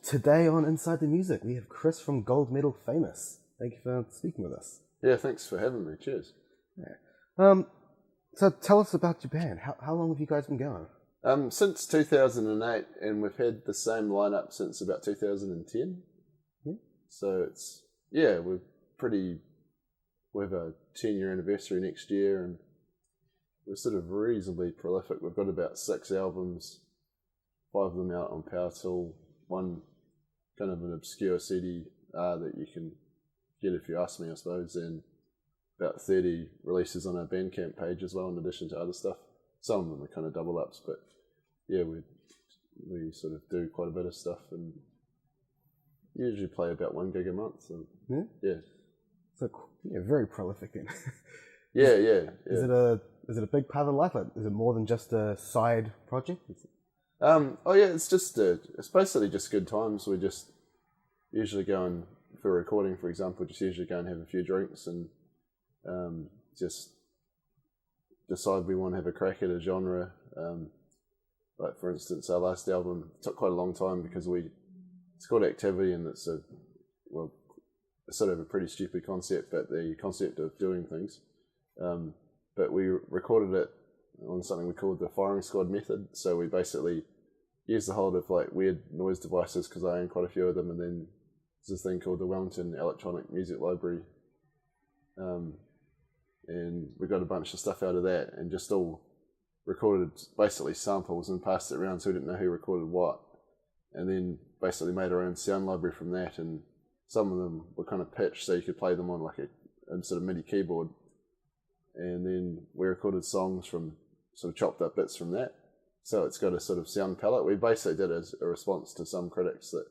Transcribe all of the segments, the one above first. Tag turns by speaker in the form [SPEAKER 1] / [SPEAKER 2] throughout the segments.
[SPEAKER 1] Today on Inside the Music, we have Chris from Gold Medal Famous. Thank you for speaking with us.
[SPEAKER 2] Yeah, thanks for having me. Cheers.
[SPEAKER 1] So tell us about your band. How long have you guys been going?
[SPEAKER 2] Since 2008, and we've had the same lineup since about 2010.
[SPEAKER 1] Yeah.
[SPEAKER 2] So we have a 10-year anniversary next year, and we're sort of reasonably prolific. We've got about 6 albums, 5 of them out on Power Tool, one kind of an obscure CD that you can get if you ask me, I suppose, and about 30 releases on our Bandcamp page as well, in addition to other stuff. Some of them are kind of double ups, but yeah, we sort of do quite a bit of stuff and usually play about 1 gig a month. And yeah.
[SPEAKER 1] So very prolific then.
[SPEAKER 2] Yeah.
[SPEAKER 1] Is it a big part of life? Like, is it more than just a side project?
[SPEAKER 2] It's basically just good times. We just usually go and, for recording, for example, just usually go and have a few drinks and just decide we want to have a crack at a genre. Like, for instance, our last album took quite a long time because it's called Activity, and it's sort of a pretty stupid concept, but the concept of doing things. But we recorded it on something we called the firing squad method. So we basically used the whole of like weird noise devices, because I own quite a few of them, and then there's this thing called the Wellington Electronic Music Library, and we got a bunch of stuff out of that and just all recorded basically samples and passed it around, so we didn't know who recorded what, and then basically made our own sound library from that. And some of them were kind of pitched so you could play them on like a sort of MIDI keyboard, and then we recorded songs from sort of chopped up bits from that. So it's got a sort of sound palette. We basically did it as a response to some critics that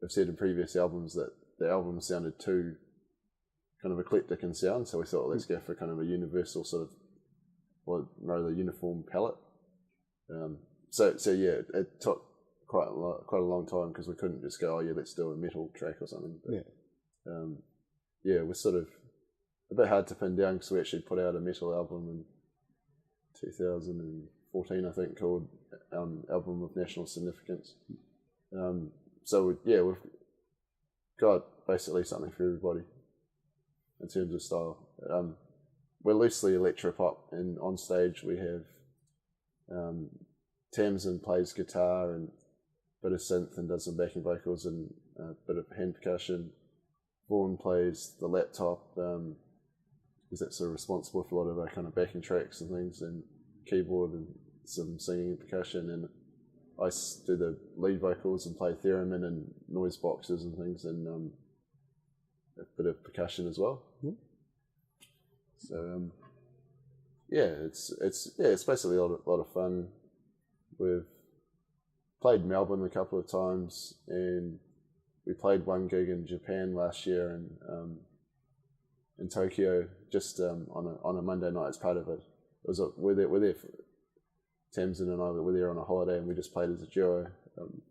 [SPEAKER 2] have said in previous albums that the album sounded too kind of eclectic in sound. So we thought, let's go for kind of a universal sort of, or rather uniform palette. So yeah, it took quite a long time because we couldn't just go, let's do a metal track or something. But, it was sort of a bit hard to pin down because we actually put out a metal album in 2014, I think, called Album of National Significance. We've got basically something for everybody in terms of style. We're loosely electropop, and on stage we have Tamsin plays guitar and a bit of synth and does some backing vocals and a bit of hand percussion. Vaughan plays the laptop, is that sort of responsible for a lot of our kind of backing tracks and things, and keyboard and some singing and percussion, and I do the lead vocals and play theremin and noise boxes and things, and a bit of percussion as well. So it's basically a lot of fun. We've played Melbourne a couple of times, and we played 1 gig in Japan last year, and in Tokyo, just on a Monday night as part of it. We're there for, Tamsin and I were there on a holiday, and we just played as a duo.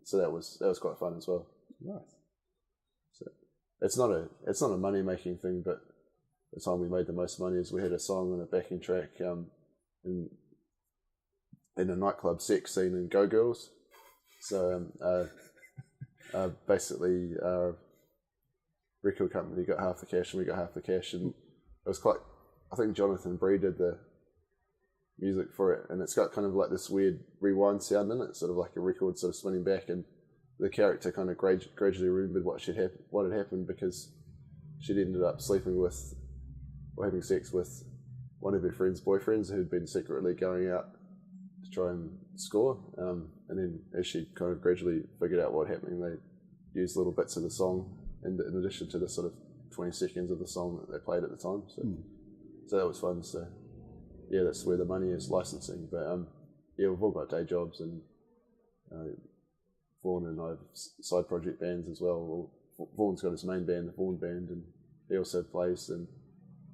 [SPEAKER 2] So that was quite fun as well.
[SPEAKER 1] Nice. So
[SPEAKER 2] it's not a money making thing, but the time we made the most money is we had a song and a backing track in a nightclub sex scene in Go Girls. So basically our record company got half the cash and we got half the cash, and it was quite, I think Jonathan Bree did the music for it, and it's got kind of like this weird rewind sound in it, sort of like a record sort of spinning back, and the character kind of gradually remembered what had happened because she'd ended up sleeping with or having sex with one of her friend's boyfriends who'd been secretly going out to try and score, and then as she kind of gradually figured out what happened, they used little bits of the song in addition to the sort of 20 seconds of the song that they played at the time. So that was fun. So yeah, that's where the money is, licensing. But we've all got day jobs, and Vaughan and I have side project bands as well. Vaughan's got his main band, the Vaughan Band, and he also plays in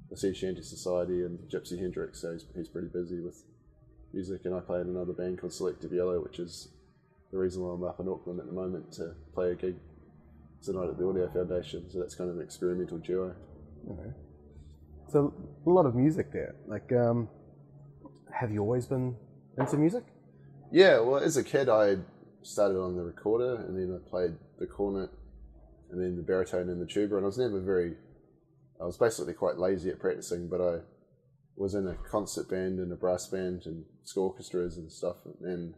[SPEAKER 2] the Sea Shanty Society and Gypsy Hendrix, so he's pretty busy with music. And I play in another band called Selective Yellow, which is the reason why I'm up in Auckland at the moment, to play a gig tonight at the Audio Foundation. So that's kind of an experimental duo.
[SPEAKER 1] Okay. So a lot of music there. Like, have you always been into music?
[SPEAKER 2] Yeah, well, as a kid, I started on the recorder, and then I played the cornet, and then the baritone and the tuba, and I was basically quite lazy at practicing, but I was in a concert band and a brass band and school orchestras and stuff, and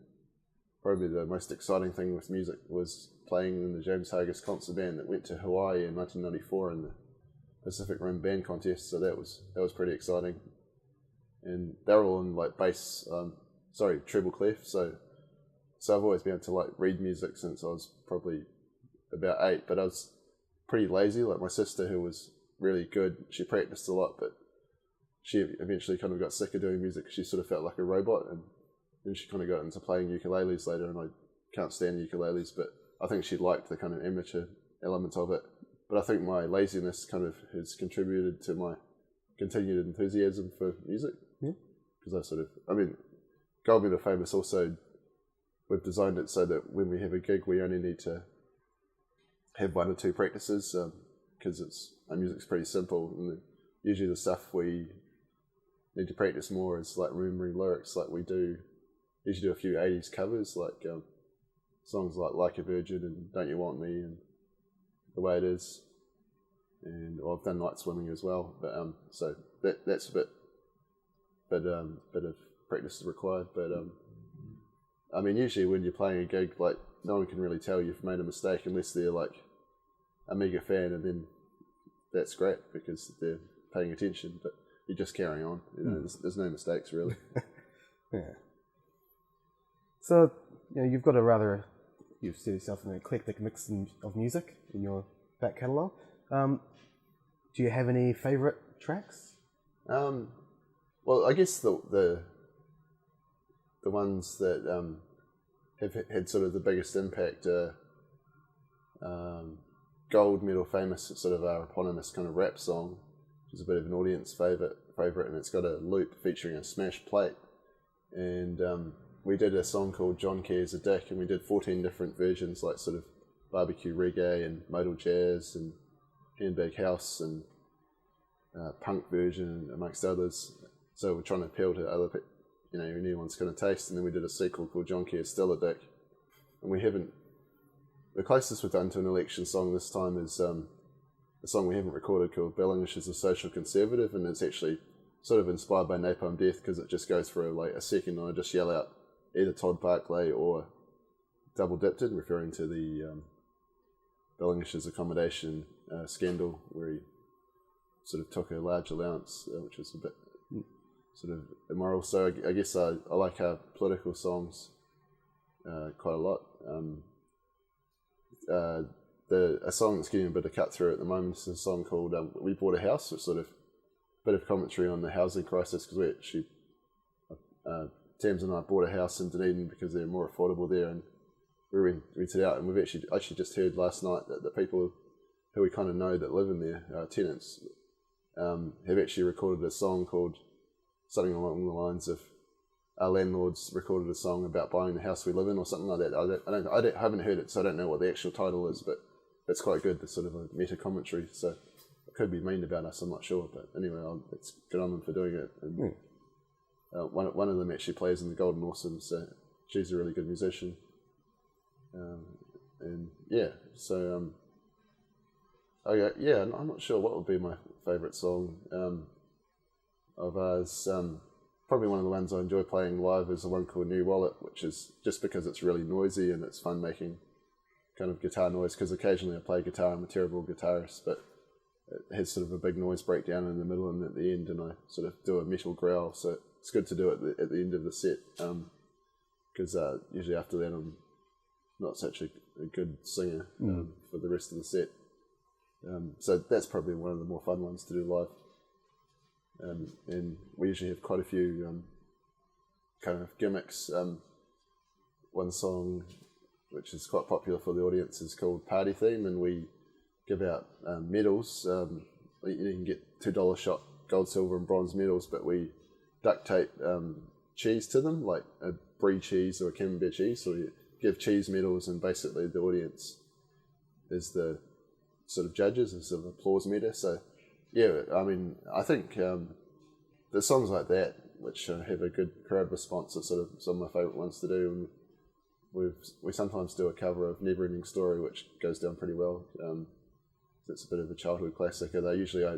[SPEAKER 2] probably the most exciting thing with music was playing in the James Hargis concert band that went to Hawaii in 1994 in the Pacific Rim Band Contest, so that was pretty exciting. And they were all in like bass, treble clef, so I've always been able to like read music since I was probably about 8, but I was pretty lazy. Like my sister, who was really good, she practiced a lot, but she eventually kind of got sick of doing music because she sort of felt like a robot, and then she kind of got into playing ukuleles later, and I can't stand ukuleles, but I think she liked the kind of amateur element of it. But I think my laziness kind of has contributed to my continued enthusiasm for music. Because Gold Medal Famous also, we've designed it so that when we have a gig, we only need to have 1 or 2 practices, because our music's pretty simple, and usually the stuff we need to practice more is like remembering lyrics. Like we usually do a few 80s covers, like songs like a Virgin and Don't You Want Me and The Way It Is, and I've done Night Swimming as well, but so that's a bit of practice is required, but usually when you're playing a gig, like no one can really tell you've made a mistake unless they're like a mega fan, and then that's great because they're paying attention, but you're just carrying on, there's no mistakes really.
[SPEAKER 1] Yeah. So, you've set yourself an eclectic mix of music in your back catalogue. Do you have any favourite tracks?
[SPEAKER 2] Well, I guess the ones that have had sort of the biggest impact are Gold Medal Famous, sort of our eponymous kind of rap song, which is a bit of an audience favourite, and it's got a loop featuring a smash plate. And we did a song called John Care's a Dick, and we did 14 different versions, like sort of barbecue reggae and modal jazz and handbag house and punk version, amongst others. So we're trying to appeal to other people, anyone's kind of taste. And then we did a sequel called John Care's Still a Dick. And the closest we've done to an election song this time is a song we haven't recorded called Bellingish is a Social Conservative, and it's actually sort of inspired by Napalm Death because it just goes for like a second and I just yell out either Todd Barclay or Double Dipped, referring to the Bellingish's accommodation scandal where he sort of took a large allowance, which was a bit sort of immoral. So I guess I like our political songs quite a lot. A song that's getting a bit of cut through at the moment is a song called We Bought a House, which sort of bit of commentary on the housing crisis, because we actually Tams and I bought a house in Dunedin because they're more affordable there, and we rented out. And we've actually just heard last night that the people who we kind of know that live in there, our tenants, have actually recorded a song called something along the lines of our landlords recorded a song about buying the house we live in or something like that. I haven't heard it, so I don't know what the actual title is, but it's quite good. There's sort of a meta commentary, so it could be mean about us, I'm not sure. But anyway, it's good on them for doing it. And one of them actually plays in the Golden Awesome, so she's a really good musician. And yeah, so I'm not sure what would be my favourite song of ours. Probably one of the ones I enjoy playing live is the one called New Wallet, which is just because it's really noisy and it's fun making kind of guitar noise, because occasionally I play guitar, I'm a terrible guitarist, but it has sort of a big noise breakdown in the middle and at the end, and I sort of do a metal growl, so it's good to do it at the end of the set, because usually after that I'm not such a good singer for the rest of the set. So that's probably one of the more fun ones to do live. And we usually have quite a few kind of gimmicks. One song which is quite popular for the audience is called Party Theme, and we give out medals. You can get $2 shot gold, silver and bronze medals, but we duct tape cheese to them, like a brie cheese or a camembert cheese. So we give cheese medals, and basically the audience is the sort of judges and sort of applause meter. So yeah, I mean, I think there's songs like that which have a good crowd response are sort of some of my favourite ones to do. And we sometimes do a cover of Never Ending Story, which goes down pretty well. It's a bit of a childhood classic. Although usually I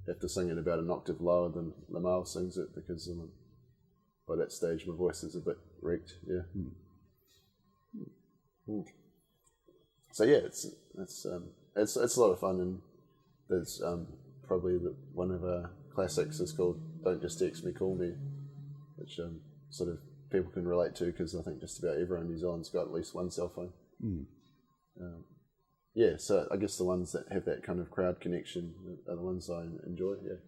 [SPEAKER 2] have to sing it about an octave lower than Lamal sings it because by that stage my voice is a bit wrecked. Yeah. So yeah, it's a lot of fun, and there's probably one of our classics is called "Don't Just Text Me, Call Me," which sort of people can relate to because I think just about everyone in New Zealand's got at least one cell phone. Yeah, so I guess the ones that have that kind of crowd connection are the ones I enjoy. Yeah.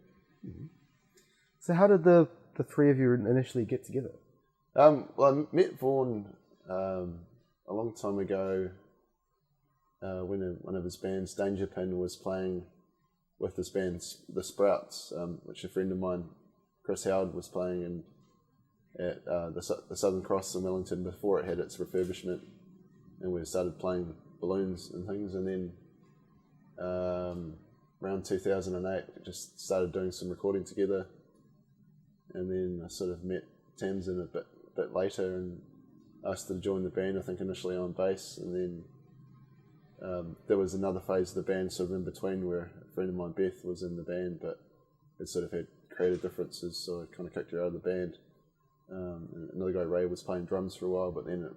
[SPEAKER 1] So how did the three of you initially get together?
[SPEAKER 2] Well, I met Vaughan a long time ago when one of his bands, Danger Pin, was playing with his band, The Sprouts, which a friend of mine, Chris Howard, was playing at the Southern Cross in Wellington before it had its refurbishment, and we started playing balloons and things, and then around 2008 we just started doing some recording together, and then I sort of met Tamsin a bit later and asked her to join the band, I think initially on bass, and then there was another phase of the band sort of in between where a friend of mine, Beth, was in the band but it sort of had creative differences, so I kind of kicked her out of the band. And another guy, Ray, was playing drums for a while, but then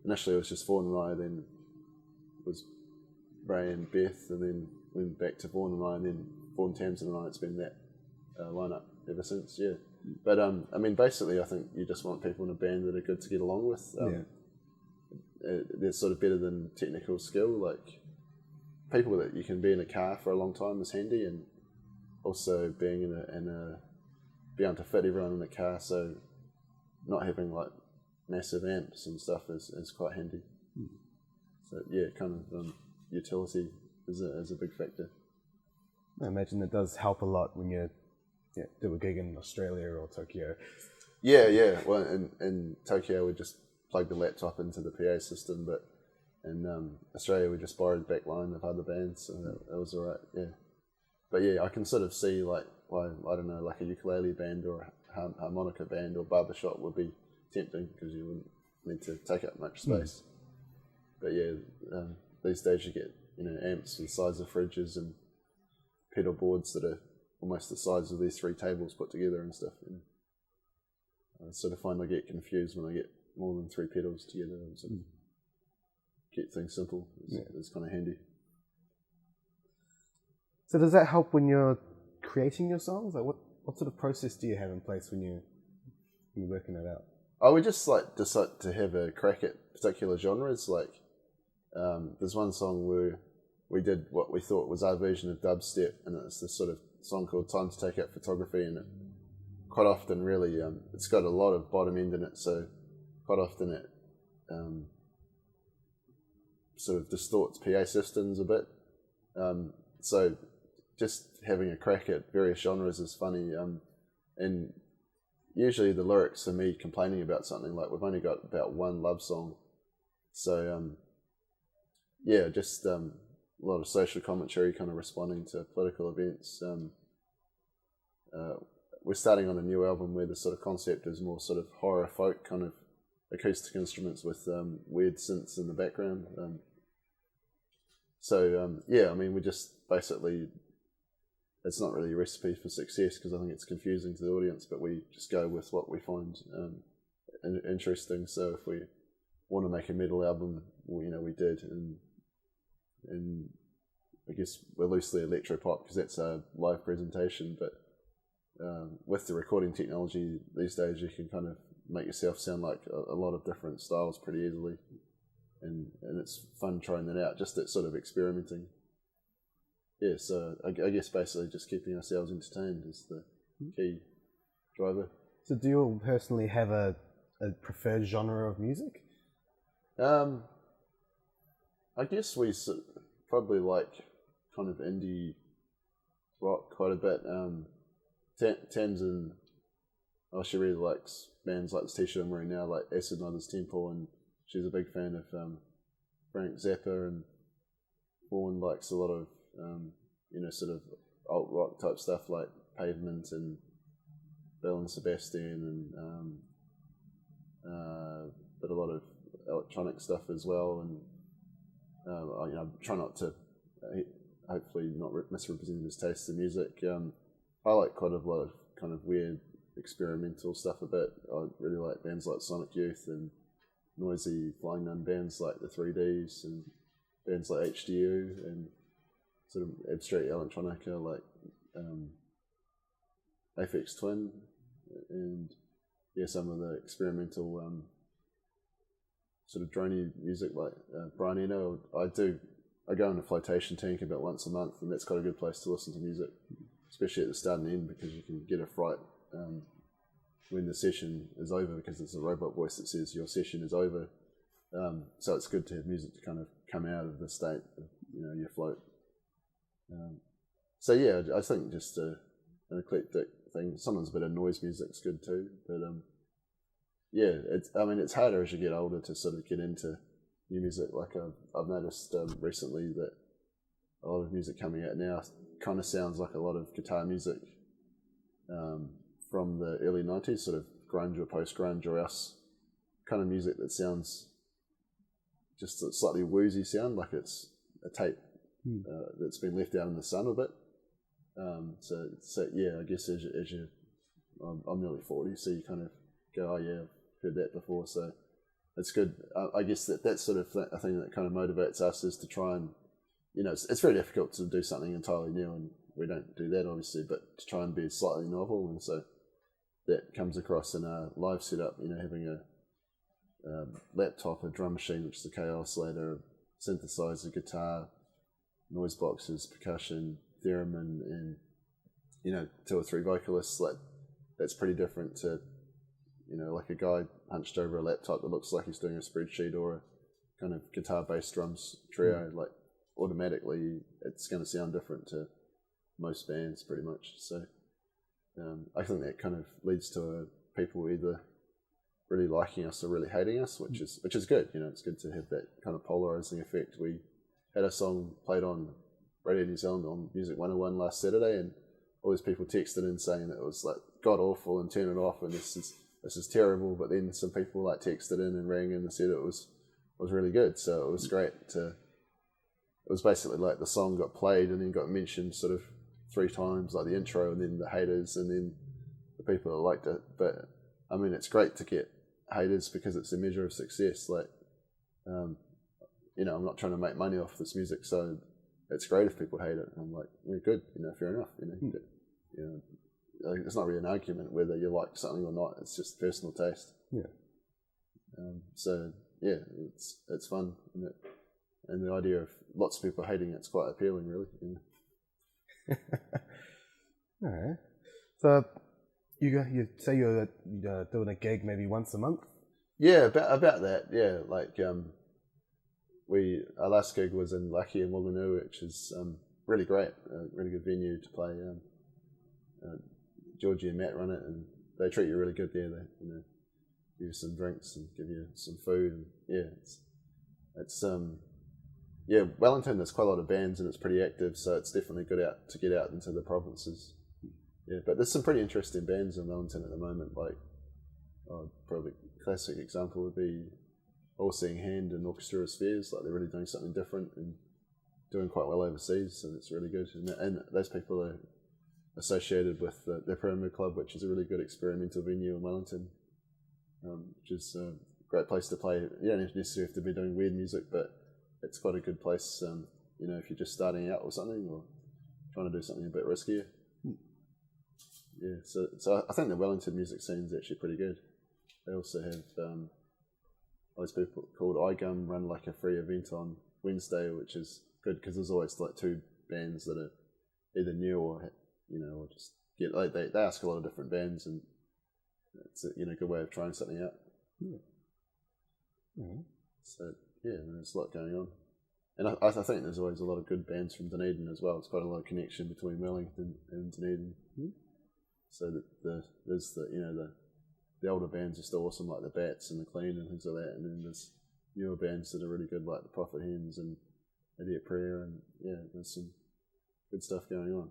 [SPEAKER 2] initially it was just Vaughan and I, then it was Ray and Beth, and then went back to Vaughan and I, and then Vaughan, Tamsin and I. It's been that lineup ever since, yeah. But I mean, basically I think you just want people in a band that are good to get along with. They're sort of better than technical skill. Like, people that you can be in a car for a long time is handy, and also being be able to fit everyone in the car, so not having like massive amps and stuff is quite handy. So yeah, kind of utility is a big factor.
[SPEAKER 1] I imagine it does help a lot when you do a gig in Australia or Tokyo.
[SPEAKER 2] Yeah. Well, in Tokyo we just plugged the laptop into the PA system, but in Australia we just borrowed the back line of other bands, so that was alright. Yeah, but yeah, I can sort of see like why, I don't know, like a ukulele band or a harmonica band or barbershop would be tempting because you wouldn't need to take up much space. But yeah, these days you get amps the size of fridges and pedal boards that are almost the size of these three tables put together and stuff. I sort of find I get confused when I get more than three pedals together, and sort of keep things simple. It's kind of handy.
[SPEAKER 1] So does that help when you're creating your songs? Like what sort of process do you have in place when you're working it out?
[SPEAKER 2] I would just like decide to have a crack at particular genres. Like there's one song where we did what we thought was our version of dubstep, and it's this sort of song called Time to Take Out Photography, and it quite often really it's got a lot of bottom end in it, so quite often it sort of distorts PA systems a bit. So just having a crack at various genres is funny, and usually the lyrics are me complaining about something. Like, we've only got about one love song, so just a lot of social commentary, kind of responding to political events. We're starting on a new album where the sort of concept is more sort of horror folk kind of acoustic instruments with weird synths in the background. I mean, we just basically, it's not really a recipe for success because I think it's confusing to the audience, but we just go with what we find interesting. So if we want to make a metal album, we did, and I guess we're loosely electropop because that's a live presentation, but with the recording technology these days, you can kind of make yourself sound like a lot of different styles pretty easily, and it's fun trying that out, just that sort of experimenting. Yeah, so I guess basically just keeping ourselves entertained is the key driver.
[SPEAKER 1] So do you all personally have a preferred genre of music?
[SPEAKER 2] I guess we probably like kind of indie rock quite a bit. Tamsin, she really likes bands like this T-shirt I'm wearing now, like Acid Mother's Temple, and she's a big fan of Frank Zappa, and Vaughan likes a lot of sort of alt rock type stuff like Pavement and Belle and Sebastian, and but a lot electronic stuff as well, and I try not to, hopefully not misrepresenting his taste in music. I like quite a lot of kind of weird experimental stuff a bit. I really like bands like Sonic Youth and noisy Flying Nun bands like the 3Ds and bands like HDU and sort of abstract electronica like Aphex Twin and some of the experimental sort of droney music like Brian Eno. I go in a flotation tank about once a month, and that's quite a good place to listen to music, especially at the start and end, because you can get a fright when the session is over, because it's a robot voice that says your session is over. So it's good to have music to kind of come out of the state of your float. So yeah, I think just an eclectic thing. Sometimes a bit of noise music's good too, but yeah, it's harder as you get older to sort of get into new music. Like I've noticed recently that a lot of music coming out now kind of sounds like a lot of guitar music from the early 90s, sort of grunge or post-grunge, or else kind of music that sounds just a slightly woozy sound, like it's a tape that's been left out in the sun a bit. So yeah, I guess as you I'm nearly 40, so you kind of go, oh yeah, I've heard that before, so it's good. I guess that's sort of a thing that kind of motivates us, is to try and, it's very difficult to do something entirely new, and we don't do that obviously, but to try and be slightly novel, and so that comes across in our live setup, having a laptop, a drum machine, which is a Chaos Oscillator, synthesizer, guitar, noise boxes, percussion, theremin, and 2 or 3 vocalists. That's pretty different to like a guy hunched over a laptop that looks like he's doing a spreadsheet, or a kind of guitar bass drums trio. Like automatically it's going to sound different to most bands pretty much. So I think that kind of leads to people either really liking us or really hating us, which is good. It's good to have that kind of polarizing effect. We had a song played on Radio New Zealand on Music 101 last Saturday, and all these people texted in saying that it was like god awful and turn it off, and this is terrible. But then some people like texted in and rang in and said it was really good. So it was great it was basically like the song got played and then got mentioned sort of 3 times, like the intro and then the haters and then the people that liked it. But I mean, it's great to get haters because it's a measure of success. Like, I'm not trying to make money off this music, so it's great if people hate it. I'm like, yeah, good, fair enough. It's not really an argument whether you like something or not. It's just personal taste.
[SPEAKER 1] Yeah.
[SPEAKER 2] So yeah, it's fun, and the idea of lots of people hating it's quite appealing, really.
[SPEAKER 1] All right. So you say you're doing a gig maybe once a month?
[SPEAKER 2] Yeah, about that. Yeah, like our last gig was in Laki in Wanganui, which is really great, a really good venue to play. Georgie and Matt run it, and they treat you really good there. They give you some drinks and give you some food, and it's Wellington, there's quite a lot of bands and it's pretty active, so it's definitely good to get out into the provinces. Yeah, but there's some pretty interesting bands in Wellington at the moment. Like, probably a classic example would be All Seeing Hand and Orchestra of Spheres. Like, they're really doing something different and doing quite well overseas, so it's really good. And those people are associated with the Pyramid Club, which is a really good experimental venue in Wellington, which is a great place to play. You don't necessarily have to be doing weird music, but it's quite a good place, if you're just starting out or something, or trying to do something a bit riskier. Yeah, so I think the Wellington music scene is actually pretty good. They also have those people called iGum run like a free event on Wednesday, which is good because there's always like 2 bands that are either new or or just they ask a lot of different bands, and it's a good way of trying something out.
[SPEAKER 1] Yeah. Mm-hmm.
[SPEAKER 2] So yeah, there's a lot going on, and I think there's always a lot of good bands from Dunedin as well. It's quite a lot of connection between Wellington and Dunedin. Mm-hmm. So that there's the older bands are still awesome, like the Bats and the Clean and things like that, and then there's newer bands that are really good, like the Prophet Hens and Idiot Prayer, and there's some good stuff going on.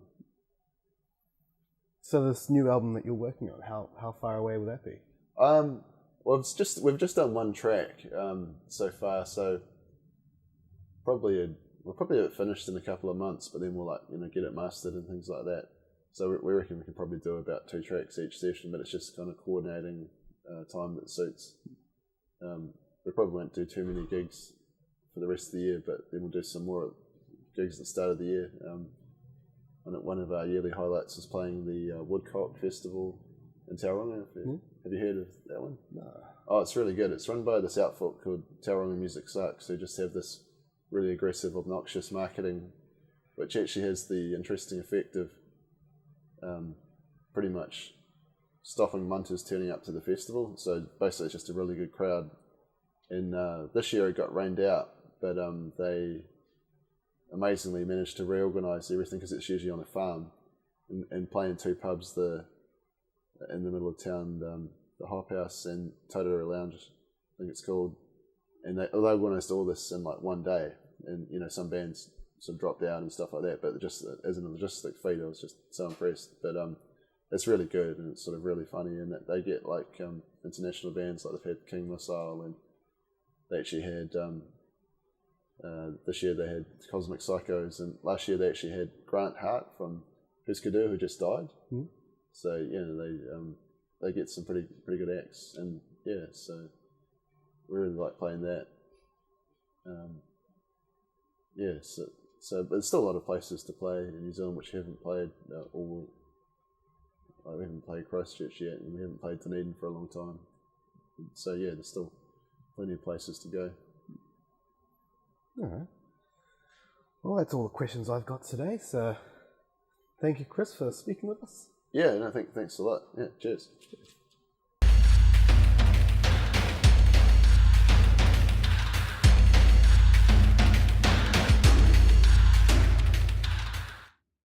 [SPEAKER 1] So this new album that you're working on, how far away will that be?
[SPEAKER 2] Well, we've just done one track so far, so we'll probably have it finished in a couple of months, but then we'll get it mastered and things like that. So we reckon we can probably do about 2 tracks each session, but it's just kind of coordinating time that suits. We probably won't do too many gigs for the rest of the year, but then we'll do some more gigs at the start of the year. One of our yearly highlights is playing the Woodcock Festival in Tauranga. Have you heard of that one?
[SPEAKER 1] No.
[SPEAKER 2] Oh, it's really good. It's run by this outfit called Tauranga Music Sucks, who just have this really aggressive, obnoxious marketing, which actually has the interesting effect of pretty much stopping munters turning up to the festival. So basically it's just a really good crowd. And this year it got rained out, but they amazingly managed to reorganise everything, because it's usually on a farm, and play in 2 pubs in the middle of town, the Hop House and Totara Lounge, I think it's called. And they organised all this in like one day, and some bands sort of dropped out and stuff like that, but just as a logistic feat, I was just so impressed. But it's really good, and it's sort of really funny, and they get like international bands, like they've had King Missile, and they actually had this year they had Cosmic Psychos, and last year they actually had Grant Hart from Huskadoo, who just died.
[SPEAKER 1] Mm.
[SPEAKER 2] So they get some pretty good acts, and so we really like playing that. So but there's still a lot of places to play in New Zealand which haven't played. We haven't played Christchurch yet, and we haven't played Dunedin for a long time. So there's still plenty of places to go.
[SPEAKER 1] All right. Well, that's all the questions I've got today. So, thank you, Chris, for speaking with us.
[SPEAKER 2] Yeah, no, thanks a lot. Yeah, cheers.